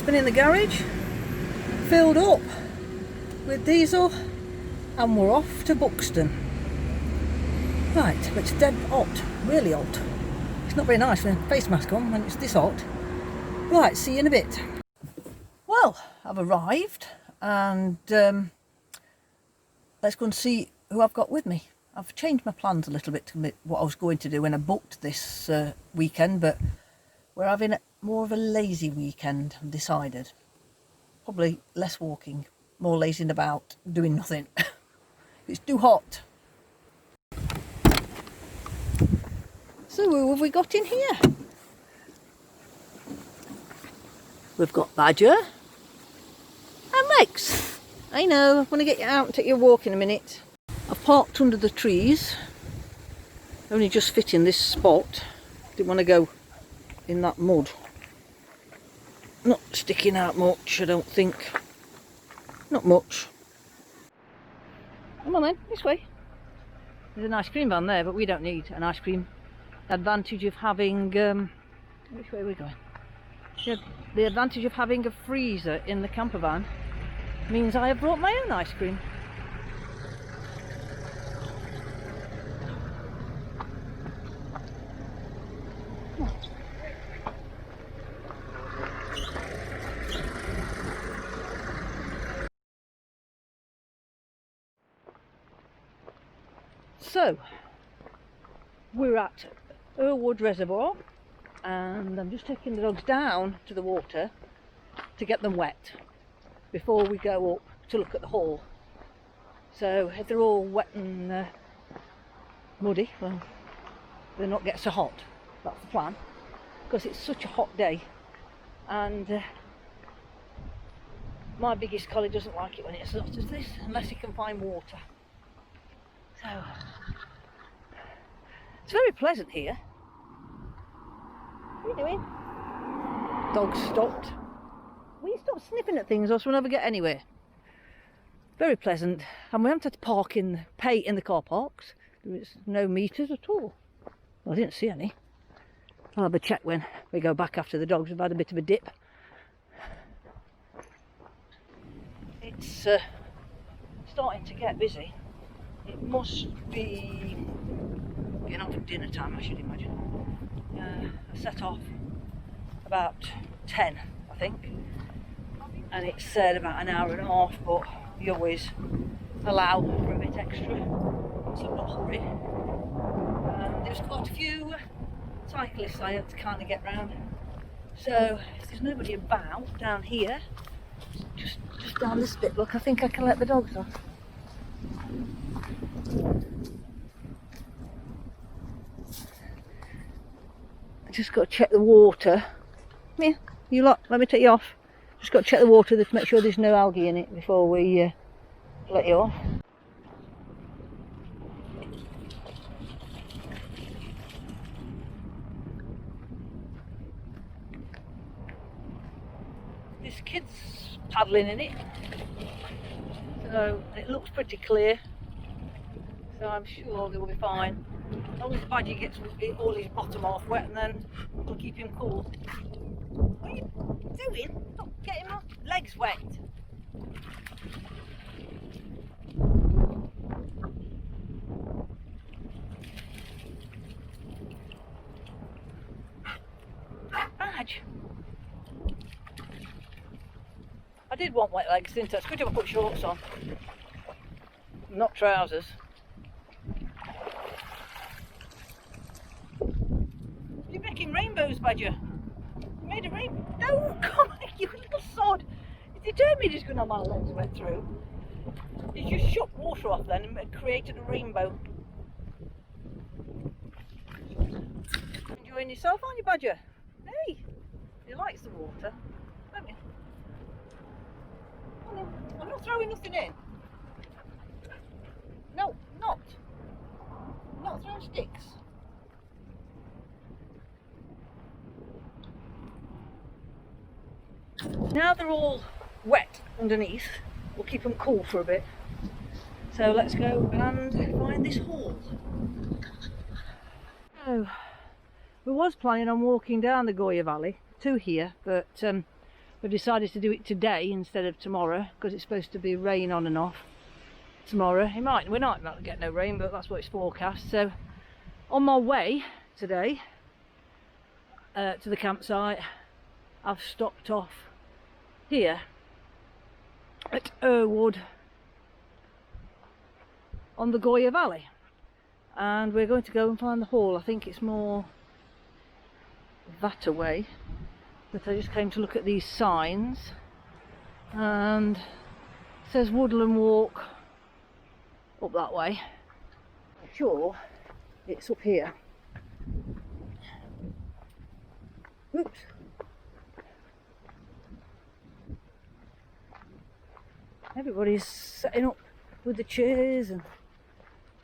been in the garage, filled up with diesel, and we're off to Buxton. Right, but it's dead hot, really hot. It's not very nice with a face mask on when it's this hot. Right, see you in a bit. Well, I've arrived and let's go and see who I've got with me. I've changed my plans a little bit to what I was going to do when I booked this weekend, but we're having more of a lazy weekend, I've decided. Probably less walking, more lazing about, doing nothing. It's too hot. So who have we got in here? We've got Badger and Lex. I know, I'm going to get you out and take you a walk in a minute. I've parked under the trees, only just fit in this spot. Didn't want to go in that mud. Not sticking out much, I don't think. Not much. Come on then, this way. There's an ice cream van there, but we don't need an ice cream. The advantage of having, which way are we going? Yeah, the advantage of having a freezer in the camper van means I have brought my own ice cream. So, we're at Errwood Reservoir and I'm just taking the dogs down to the water to get them wet before we go up to look at the hall. So if they're all wet and muddy, well, they'll not get so hot. That's the plan, because it's such a hot day and my biggest collie doesn't like it when it's as hot as this unless he can find water. So it's very pleasant here. What are you doing? Dog stopped. Will you stop sniffing at things or else we'll never get anywhere? Very pleasant, and we haven't had to pay in the car parks. There's no meters at all. Well, I didn't see any. I'll have a check when we go back after the dogs have had a bit of a dip. It's starting to get busy. It must be getting on to dinner time, I should imagine. I set off about 10, I think, and it said about an hour and a half, but you always allow for a bit extra, so I'm not hurry. There's quite a few cyclists I had to kind of get round, so if there's nobody about down here, just down this bit, look, I think I can let the dogs off. Just got to check the water. Come here, you lot, let me take you off. Just got to check the water to make sure there's no algae in it before we let you off. This kid's paddling in it, so it looks pretty clear, so I'm sure they will be fine. As long as the Badger gets all his bottom half wet, and then we'll keep him cool. What are you doing? Stop getting my legs wet. Badge. I did want wet legs, didn't I? It's good to have put shorts on, not trousers. You're making rainbows, Badger. You made a rainbow. No, come on, you little sod. You determined he's going to have my legs wet through. You just shut water off then and created a rainbow. Enjoying yourself, aren't you, Badger? Hey, he likes the water, don't you? I'm not throwing nothing in. No, not throwing sticks. Now they're all wet underneath, we'll keep them cool for a bit. So let's go and find this hall. So, we was planning on walking down the Goyt Valley to here, but We've decided to do it today instead of tomorrow because it's supposed to be rain on and off tomorrow. We might not get no rain, but that's what it's forecast. So on my way today to the campsite, I've stopped off here at Errwood on the Goyt Valley, and we're going to go and find the hall. I think it's more that away, but I just came to look at these signs, and it says woodland walk up that way. I'm sure it's up here. Oops. Everybody's setting up with the chairs and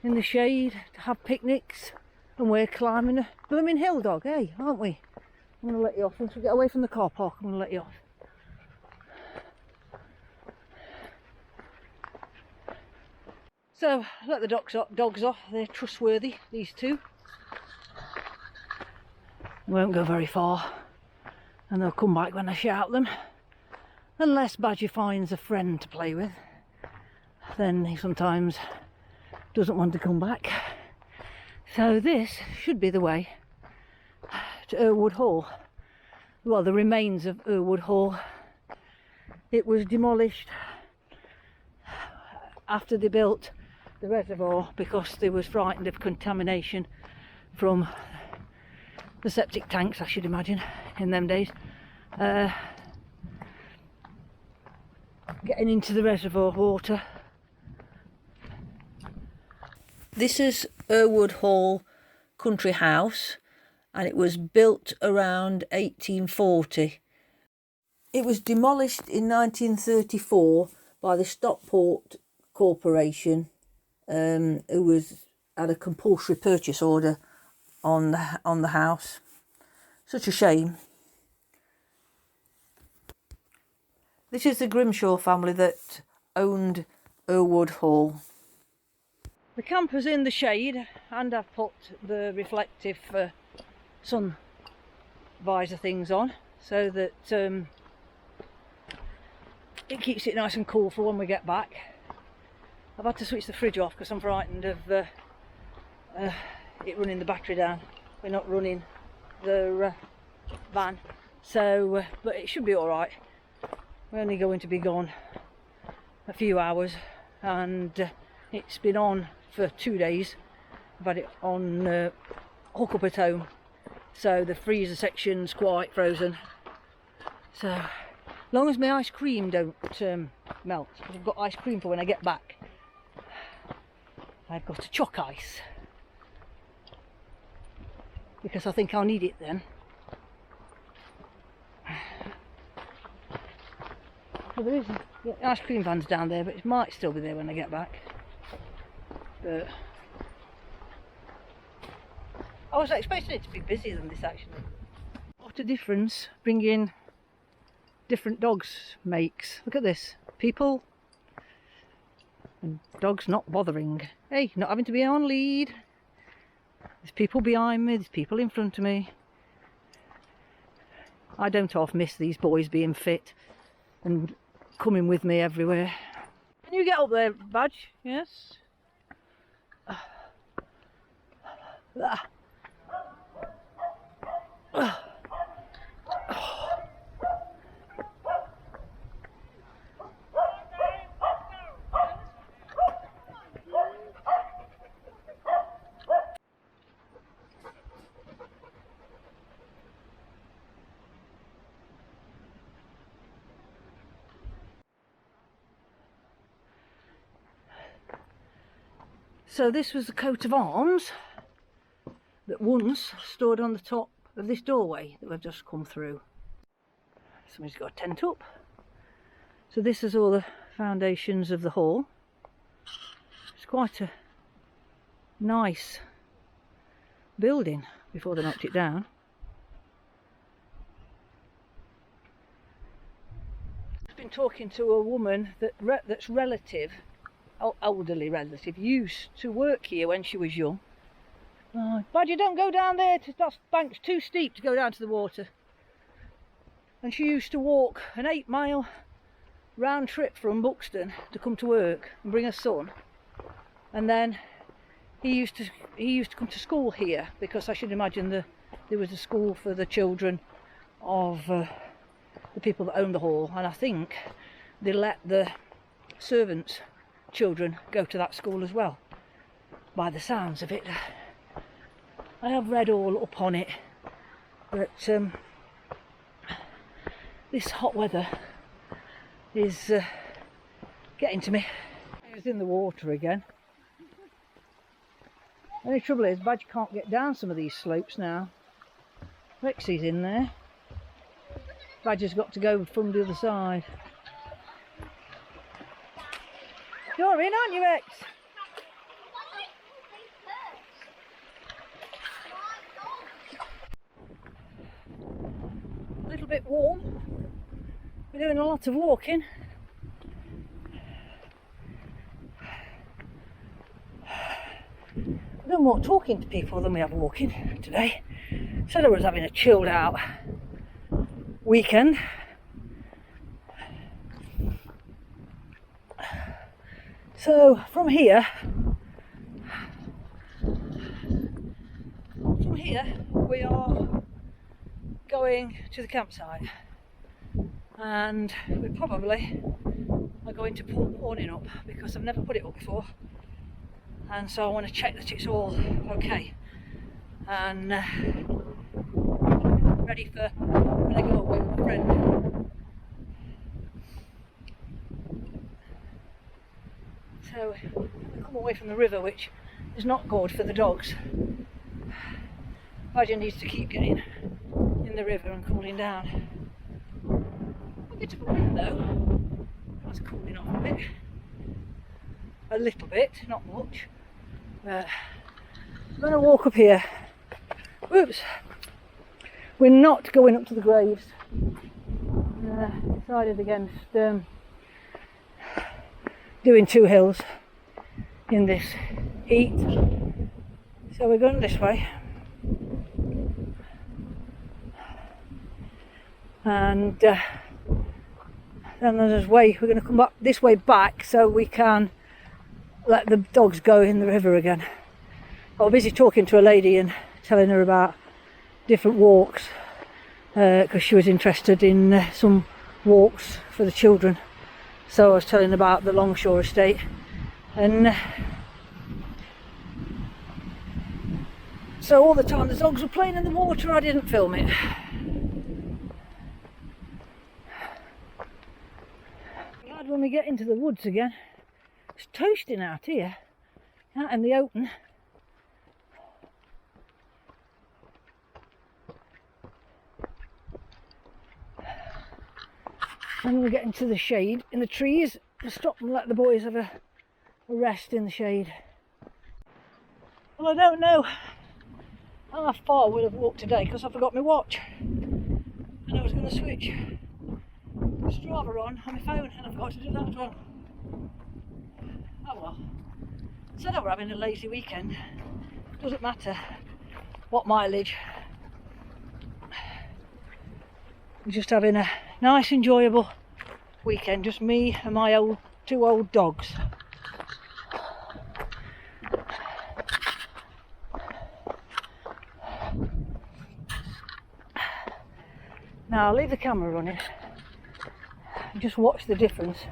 in the shade to have picnics, and we're climbing a blooming hill, dog, hey, aren't we? I'm going to let you off. Once we get away from the car park, I'm going to let you off. So, let the dogs off. They're trustworthy, these two. Won't go very far, and they'll come back when I shout them. Unless Badger finds a friend to play with, then he sometimes doesn't want to come back. So this should be the way to Errwood Hall. Well, the remains of Errwood Hall. It was demolished after they built the reservoir because they was frightened of contamination from the septic tanks, I should imagine, in them days. Getting into the reservoir water. This is Errwood Hall country house, and it was built around 1840. It was demolished in 1934 by the Stockport Corporation, who had a compulsory purchase order on the house. Such a shame. This is the Grimshawe family that owned Errwood Hall. The camper's in the shade, and I've put the reflective sun visor things on so that it keeps it nice and cool for when we get back. I've had to switch the fridge off because I'm frightened of it running the battery down. We're not running the van, so but it should be all right. We're only going to be gone a few hours, and it's been on for 2 days. I've had it on hook up at home, so the freezer section's quite frozen. So, as long as my ice cream don't melt, because I've got ice cream for when I get back. I've got a choc ice, because I think I'll need it then. Well, there is the ice cream van's down there, but it might still be there when I get back. But I was expecting it to be busier than this actually. What a difference bringing different dogs makes. Look at this. People and dogs not bothering. Hey, not having to be on lead. There's people behind me, there's people in front of me. I don't half miss these boys being fit and coming with me everywhere. Can you get up there, Badge? Yes. So this was the coat of arms that once stood on the top of this doorway that we've just come through. Somebody's got a tent up. So this is all the foundations of the hall. It's quite a nice building before they knocked it down. I've been talking to a woman that's relative, elderly relative, used to work here when she was young. But you don't go down there, that bank's too steep to go down to the water. and she used to walk an 8-mile round trip from Buxton to come to work and bring her son, and then he used to come to school here, because I should imagine there was a school for the children of the people that owned the hall, and I think they let the servants' children go to that school as well, by the sounds of it. I have read all up on it, but this hot weather is getting to me. It's in the water again. The only trouble is Badge can't get down some of these slopes now. Rexy's in there. Badge has got to go from the other side. You're in, aren't you, Rex? A little bit warm. We're doing a lot of walking. We've done more talking to people than we have walking today. Said I was having a chilled out weekend. So from here we are going to the campsite, and we probably are going to put awning up because I've never put it up before, and so I want to check that it's all okay and ready for when I go away with my friend. So we come away from the river, which is not good for the dogs. Badger needs to keep getting in the river and cooling down. A bit of a wind though, that's cooling off a bit. A little bit, not much. I'm going to walk up here. Whoops! We're not going up to the graves. Decided against doing 2 hills in this heat, so we're going this way, and then there's a way we're going to come back this way back so we can let the dogs go in the river again. I was busy talking to a lady and telling her about different walks, because she was interested in some walks for the children. So I was telling about the Longshore estate, and so all the time the dogs were playing in the water, I didn't film it. Glad when we get into the woods again. It's toasting out here, out in the open. And we get into the shade in the trees and stop and let the boys have a rest in the shade. Well, I don't know how far we'll have walked today because I forgot my watch, and I was going to switch Strava on my phone and I forgot to do that as well. Oh well. Said I were having a lazy weekend. Doesn't matter what mileage. We're just having a nice enjoyable weekend, just me and my 2 old dogs. Now I'll leave the camera running and just watch the difference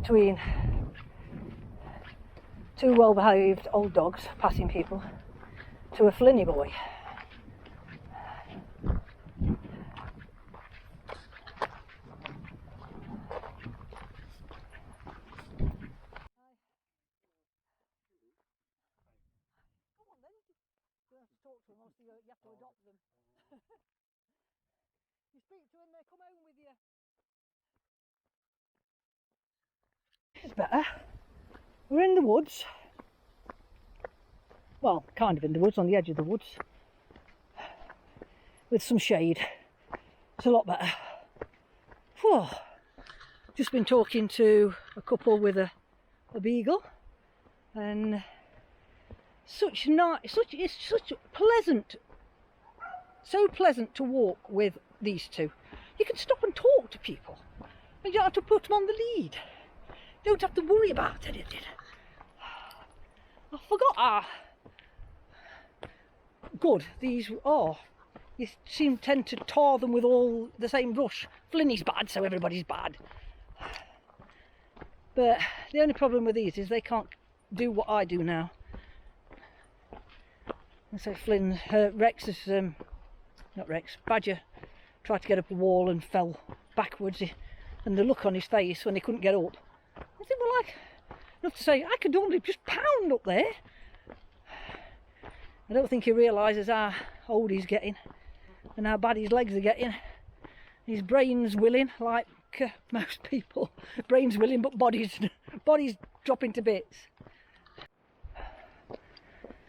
between 2 well-behaved old dogs passing people to a flinny boy. You have to adopt them. You speak to them, they come home with you. It's better. We're in the woods. Well, kind of in the woods, on the edge of the woods, with some shade. It's a lot better. Whew. Just been talking to a couple with a beagle, and it's such pleasant, so pleasant to walk with these two. You can stop and talk to people. And you don't have to put them on the lead. You don't have to worry about anything. I forgot how good these are. You tend to tar them with all the same brush. Flinny's bad, so everybody's bad. But the only problem with these is they can't do what I do now. And so Badger tried to get up a wall and fell backwards, and the look on his face when he couldn't get up. I think, well, enough to say, I could normally just pound up there. I don't think he realises how old he's getting and how bad his legs are getting. His brain's willing, like most people. Brain's willing, but body's dropping to bits.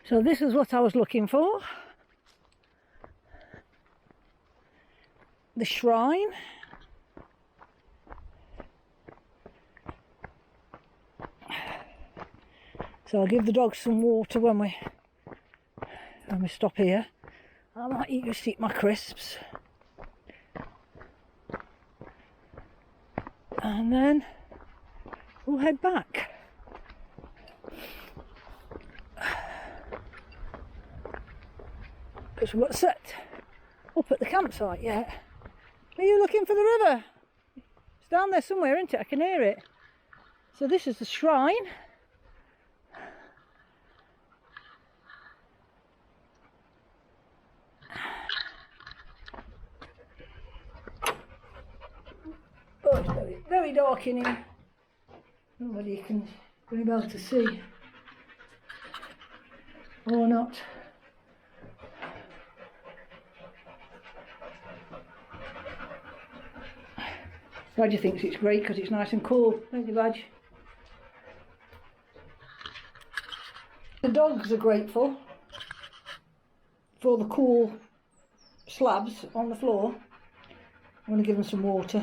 So this is what I was looking for. The shrine. So I'll give the dogs some water when we stop here. I might just eat my crisps. And then we'll head back. Because we've got set up at the campsite yet. Are you looking for the river? It's down there somewhere, isn't it? I can hear it. So this is the shrine. Oh, it's very, very dark in here. Nobody can be able to see. Or not. Badger thinks it's great because it's nice and cool, don't you, Badge? The dogs are grateful for the cool slabs on the floor. I'm going to give them some water.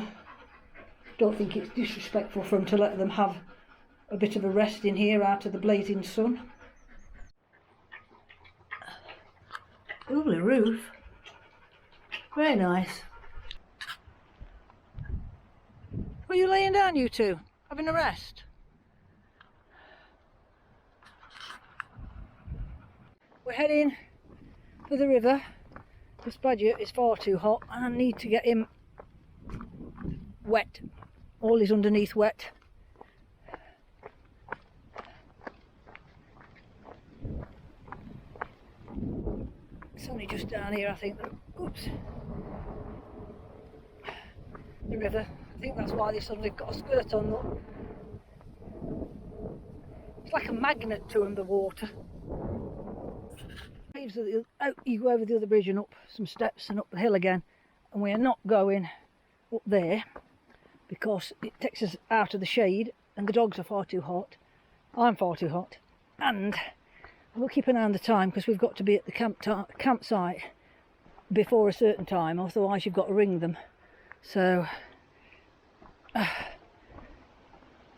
Don't think it's disrespectful for them to let them have a bit of a rest in here out of the blazing sun. Lovely roof. Very nice. Are you laying down, you two? Having a rest? We're heading for the river. This Badger is far too hot and I need to get him wet. All is underneath wet. It's only just down here, I think. Oops. The river. I think that's why they suddenly got a skirt on. Look. It's like a magnet to them, the water. You go over the other bridge and up some steps and up the hill again, and we are not going up there because it takes us out of the shade and the dogs are far too hot. I'm far too hot, and we'll keep an eye on the time because we've got to be at the campsite before a certain time, otherwise you've got to ring them. So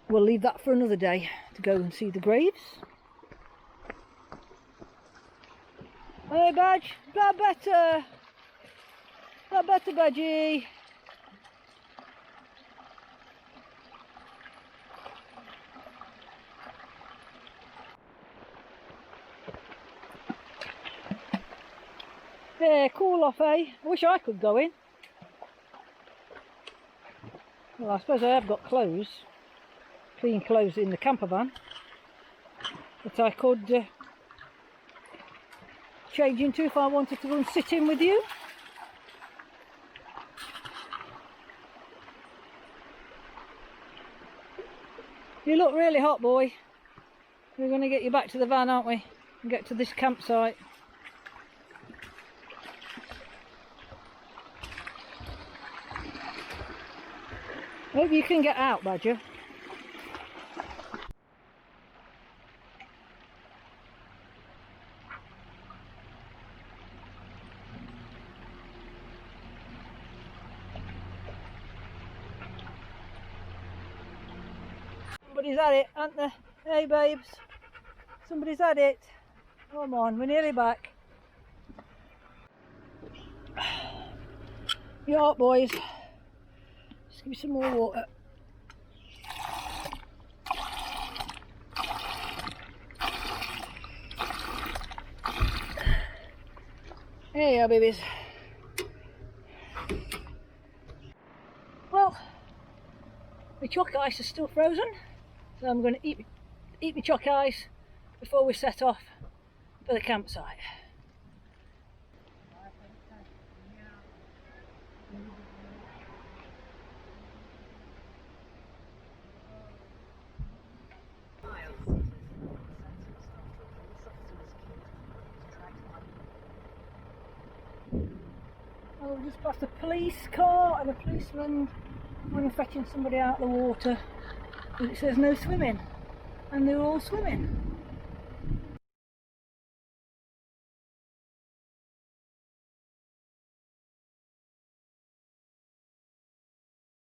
we'll leave that for another day to go and see the graves. Hey Badge, that better? That better, Badgie? There, cool off, eh? I wish I could go in. Well, I suppose I have got clothes, clean clothes in the camper van, but I could change into if I wanted to go and sit in with you. You look really hot, boy. We're going to get you back to the van, aren't we? And get to this campsite. Hope you can get out, Badger. Somebody's at it, aren't they? Hey, babes. Somebody's at it. Come on, we're nearly back. You hot, boys? Just give me some more water. There you are, babies. Well, my chalk ice is still frozen, so I'm going to eat my chalk ice before we set off for the campsite. Oh, we just passed a police car and a policeman going fetching somebody out of the water, but it says no swimming, and they're all swimming.